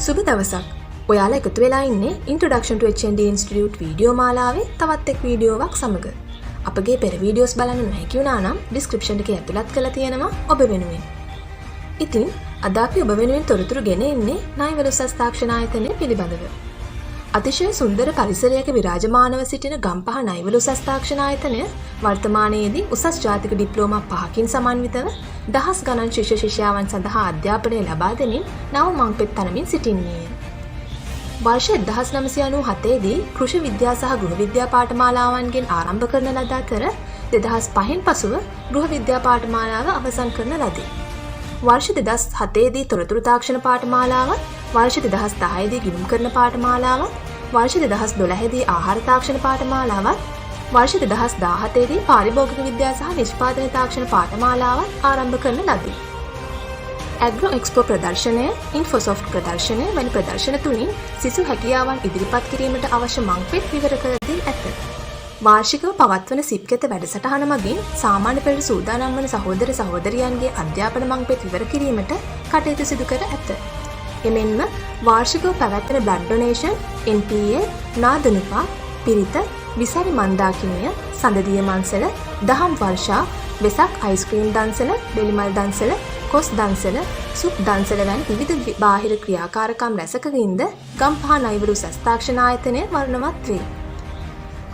සුබ දවසක්. ඔයාලා එකතු වෙලා ඉන්නේ Introduction to HND Institute video මාලාවේ තවත් එක් වීඩියෝවක් සමග. අපගේ පෙර වීඩියෝස් බලන්න නොහැකි වුණා නම් description එකේ ඇතුළත් කරලා තියෙනවා ඔබ වෙනුවෙන්. ඉතින් අද අපි ඔබ වෙනුවෙන් තොරතුරු ගෙන එන්නේ ණයවල උසස් තාක්ෂණ ආයතනය පිළිබඳව. අතිශය සුන්දර පරිසරයක විරාජමානව සිටින ගම්පහ ණයවල උසස් තාක්ෂණ ආයතනය වර්තමානයේදී උසස් ජාතික ඩිප්ලෝමා 5කින් සමන්විතව දහස් ගණන් ශිෂ්‍ය ශිෂ්‍යාවන් සඳහා අධ්‍යාපනය ලබා දෙමින් නව මංපෙත් තනමින් සිටින්නේය. වර්ෂ 1997 දී කෘෂි විද්‍යා සහ ගෘහ විද්‍යා පාඨමාලාවන්ගෙන් ආරම්භ කරන ලද අතර 2005න් පසුව ගෘහ විද්‍යා පාඨමාලාව අවසන් කරන ලදී. වර්ෂ 2007 දී තොරතුරු තාක්ෂණ පාඨමාලාවත්, වර්ෂ 2010 දී ගිණුම් කරන පාඨමාලාවත්, වර්ෂ 2012 දී ආහාර තාක්ෂණ පාඨමාලාවත්, වර්ෂ 2017 දී පාරිභෝගික විද්‍යා සහ නිෂ්පාදන තාක්ෂණ පාඨමාලාවත් ආරම්භ කරන ලදී. ඇග්‍රෝ එක්ස්පෝ ප්‍රදර්ශනය, ඉන්ෆෝසොෆ්ට් ප්‍රදර්ශනය වැනි ප්‍රදර්ශන තුලින් සිසු හැකියාවන් ඉදිරිපත් කිරීමට අවශ්‍ය මංපෙත් විවර කර දී ඇත. වාර්ෂිකව පවත්වන සිප්කෙත වැඩසටහන මගින් සාමාන්‍ය පෙළ සූදානම් වන සහෝදර සහෝදරියන්ගේ අධ්‍යාපන මංපෙත් විවර කිරීමට කටයුතු සිදු කර ඇත. එමෙන්ම වාර්ෂිකව පැවැත්වෙන බ්ලඩ් ඩොනේෂන්, NPA, නාදනුපා, පිරිත, විසරි මන්දාකිණිය, සඳදිය මන්සල, දහම් වර්ෂා, වෙසක් අයිස්ක්‍රීම් දන්සල, බෙලිමල් දන්සල, කොස් දන්සල, සුප් දන්සල වැනි විවිධ බාහිර ක්‍රියාකාරකම් රැසකකින්ද ගම්පහ ණයවල උසස් තාක්ෂණ ආයතනය වර්ණවත් වේ.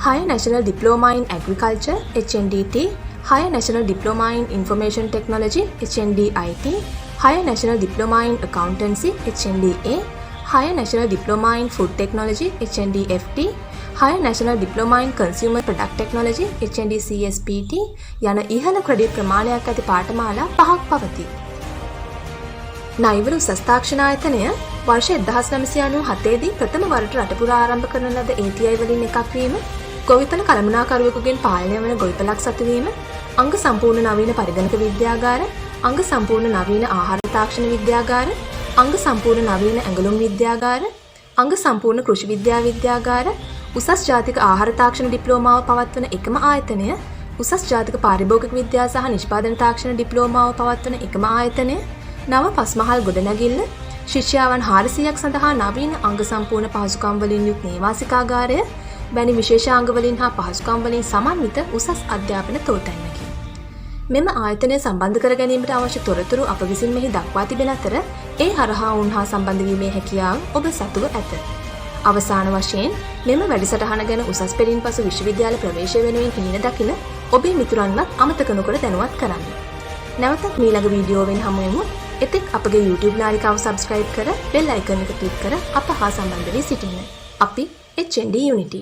Higher National Diploma in Agriculture (HNDT), Higher National Diploma in Information Technology (HNDIT), Higher National Diploma in Accountancy (HNDA), Higher National Diploma in Food Technology (HNDFT), Higher National Diploma in Consumer Product Technology (HNDCSPT) යන ඉහළ credit ප්‍රමාණයක් ඇති පාඨමාලා 5ක් පවතී. ණයවල උසස් තාක්ෂණ ආයතනය වර්ෂ 1997 දී ප්‍රථම වරට රට පුරා ආරම්භ කරන ලද ATI වලින් එකක් වීම, ගොවිතැන කළමනාකරුවෙකුගෙන් පාලනය වන ගොවිපළක් සතු වීම, අංග සම්පූර්ණ නවීන පරිගණක විද්‍යාගාර, අංග සම්පූර්ණ නවීන ආහාර තාක්ෂණ විද්‍යාගාර, අංග සම්පූර්ණ නවීන ඇඟලුම් විද්‍යාගාර, අංග සම්පූර්ණ කෘෂි විද්‍යාගාර, උසස් ජාතික ආහාර තාක්ෂණ ඩිප්ලෝමාව පවත්වන එකම ආයතනය, උසස් ජාතික පාරිභෝගික විද්‍යා සහ නිෂ්පාදන තාක්ෂණ ඩිප්ලෝමාව පවත්වන එකම ආයතනය, නව පස්මහල් ගොඩනැගිල්ල, ශිෂ්‍යාවන් 400ක් සඳහා නවීන අංග සම්පූර්ණ පහසුකම් වලින් යුත් නේවාසිකාගාරය වැනි විශේෂාංග වලින් හා පහසුකම් වලින් සමන්විත උසස් අධ්‍යාපන තෝතැන්නකි. මෙම ආයතනය සම්බන්ධ කර ගැනීමට අවශ්‍ය තොරතුරු අප විසින් මෙහි දක්වා තිබෙන අතර ඒ හරහා උන්හා සම්බන්ධ වීමේ හැකියාව ඔබ සතුව ඇත. අවසාන වශයෙන් මෙම වැඩසටහන ගැන උසස් පෙළින් පසු විශ්වවිද්‍යාල ප්‍රවේශය වෙනුවෙන් හිමින දකින ඔබේ මිතුරන්වත් අමතක නොකර දැනුවත් කරන්න. නැවතත් ඊළඟ වීඩියෝවෙන් හමු වෙමු. එතෙක් අපගේ YouTube නාලිකාව subscribe කර bell icon එක click කර අප හා සම්බන්ධ වී සිටින්න. අපි HND Unity